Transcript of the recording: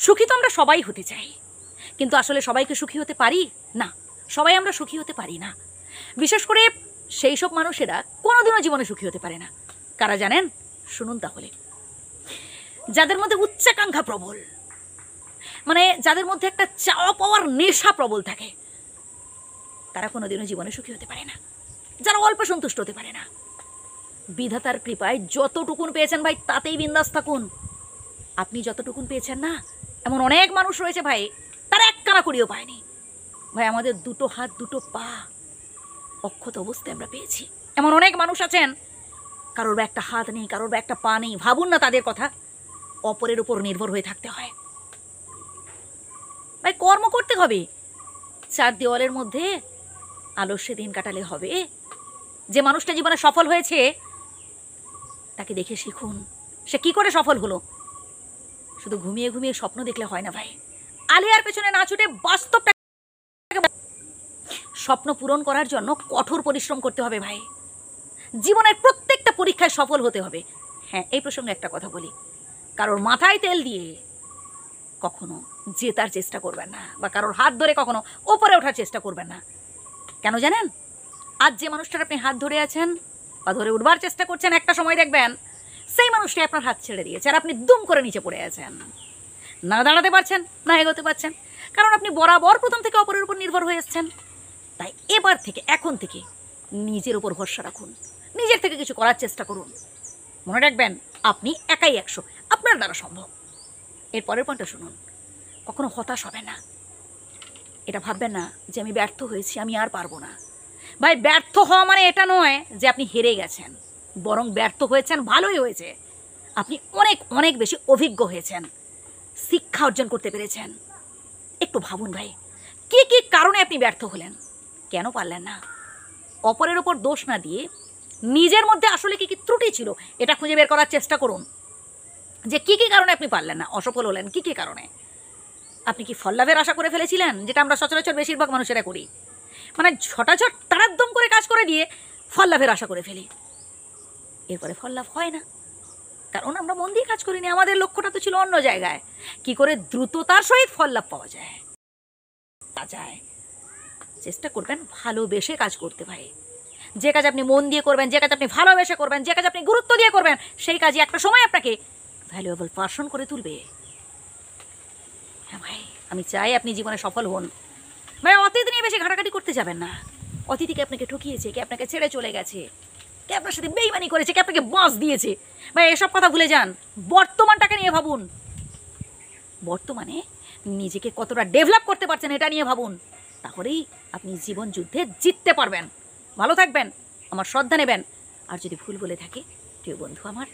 সুখী তো আমরা সবাই হতে চাই, কিন্তু আসলে সবাইকে সুখী হতে পারি না। সবাই আমরা সুখী হতে পারি না। বিশেষ করে সেই সব মানুষেরা কোনোদিনও জীবনে সুখী হতে পারে না। কারা জানেন? শুনুন তাহলে। যাদের মধ্যে উচ্চাকাঙ্ক্ষা প্রবল, মানে যাদের মধ্যে একটা চাওয়া পাওয়ার নেশা প্রবল থাকে, তারা কোনোদিনও জীবনে সুখী হতে পারে না। যারা অল্প সন্তুষ্ট হতে পারে না। বিধাতার কৃপায় যতটুকুন পেয়েছেন ভাই তাতেই বিন্দাস থাকুন। আপনি যতটুকুন পেয়েছেন না, এমন অনেক মানুষ রয়েছে ভাই, তারা এক কানা করিও পায়নি। ভাই আমাদের দুটো হাত দুটো পা অক্ষত অবস্থায় আমরা পেয়েছি। এমন অনেক মানুষ আছেন, কারোর বা একটা হাত নেই, কারোর বা একটা পা নেই। ভাবুন না তাদের কথা। অপরের উপর নির্ভর হয়ে থাকতে হয়। ভাই কর্ম করতে হবে। চার দেওয়ালের মধ্যে আলস্যে দিন কাটালে হবে? যে মানুষটা জীবনে সফল হয়েছে তাকে দেখে শিখুন, সে কি করে সফল হলো। শুধু ঘুমিয়ে ঘুমিয়ে স্বপ্ন দেখলে হয় না ভাই। আলিয়ার পেছনে না ছুটে বাস্তবটা স্বপ্ন পূরণ করার জন্য কঠোর পরিশ্রম করতে হবে ভাই। জীবনের প্রত্যেকটা পরীক্ষায় সফল হতে হবে। হ্যাঁ, এই প্রসঙ্গে একটা কথা বলি, কারোর মাথায় তেল দিয়ে কখনো জেতার চেষ্টা করবেন না, বা কারোর হাত ধরে কখনো ওপরে ওঠার চেষ্টা করবেন না। কেন জানেন? আজ যে মানুষটার আপনি হাত ধরে আছেন বা ধরে উঠবার চেষ্টা করছেন, একটা সময় দেখবেন সেই মানুষটাই আপনার হাত ছেড়ে দিয়েছে, আর আপনি দুম করে নিচে পড়ে আছেন। না দাঁড়াতে পারছেন, না এগোতে পারছেন, কারণ আপনি বরাবর প্রথম থেকে অপরের উপর নির্ভর হয়ে এসেছেন। তাই এবার থেকে, এখন থেকে নিজের উপর ভরসা রাখুন, নিজের থেকে কিছু করার চেষ্টা করুন। মনে রাখবেন, আপনি একাই 100, আপনার দ্বারা সম্ভব। এর পরের পয়েন্টটা শুনুন। কখনো হতাশ হবে না। এটা ভাববেন না যে আমি ব্যর্থ হয়েছি, আমি আর পারবো না। ভাই ব্যর্থ হওয়া মানে এটা নয় যে আপনি হেরে গেছেন, বরং ব্যর্থ হয়েছেন ভালোই হয়েছে। আপনি অনেক অনেক বেশি অভিজ্ঞ হয়েছেন, শিক্ষা অর্জন করতে পেরেছেন। একটু ভাবুন ভাই, কি কি কারণে আপনি ব্যর্থ হলেন, কেন পারলেন না। অপরের ওপর দোষ না দিয়ে নিজের মধ্যে আসলে কি কি ত্রুটি ছিল এটা খুঁজে বের করার চেষ্টা করুন, যে কি কি কারণে আপনি পারলেন না, অসফল হলেন কি কি কারণে। আপনি কি ফল লাভের আশা করে ফেলেছিলেন, যেটা আমরা সচরাচর বেশিরভাগ মানুষেরা করি, মানে ঝটাঝট তাড়াদ্দম করে কাজ করে দিয়ে ফল লাভের আশা করে ফেলি, এরপরে ফল লাভ হয় না। কারণ আমরা মন দিয়ে কাজ করিনি, আমাদের লক্ষ্যটা তো ছিল অন্য জায়গায়। কি করে দ্রুততার সহিত ফল লাভ পাওয়া যায়। চেষ্টা করবেন ভালোবেসে কাজ করতে ভাই। যে কাজ আপনি মন দিয়ে করবেন, যে কাজ আপনি ভালোবেসে করবেন, যে কাজ আপনি গুরুত্ব দিয়ে করবেন, সেই কাজই একটা সময় আপনাকে ভ্যালুয়েবল পারসন করে তুলবে। হ্যাঁ ভাই, আমি চাই আপনি জীবনে সফল হন। ভাই অতীত নিয়ে বেশি ঘাটাঘাটি করতে যাবেন না। অতীতকে আপনাকে ঠকিয়েছে, কে আপনাকে ছেড়ে চলে গেছে, কে আপনার সাথে বেইমানি করেছে, কে আপনাকে বাঁশ দিয়েছে, ভাই এসব কথা ভুলে যান। বর্তমানটাকে নিয়ে ভাবুন। বর্তমানে নিজেকে কতটা ডেভেলপ করতে পারছেন এটা নিয়ে ভাবুন, তাহলেই আপনি জীবন যুদ্ধে জিততে পারবেন। ভালো থাকবেন, আমার শ্রদ্ধা নেবেন। আর যদি ভুল বলে থাকে প্রিয় বন্ধু আমার,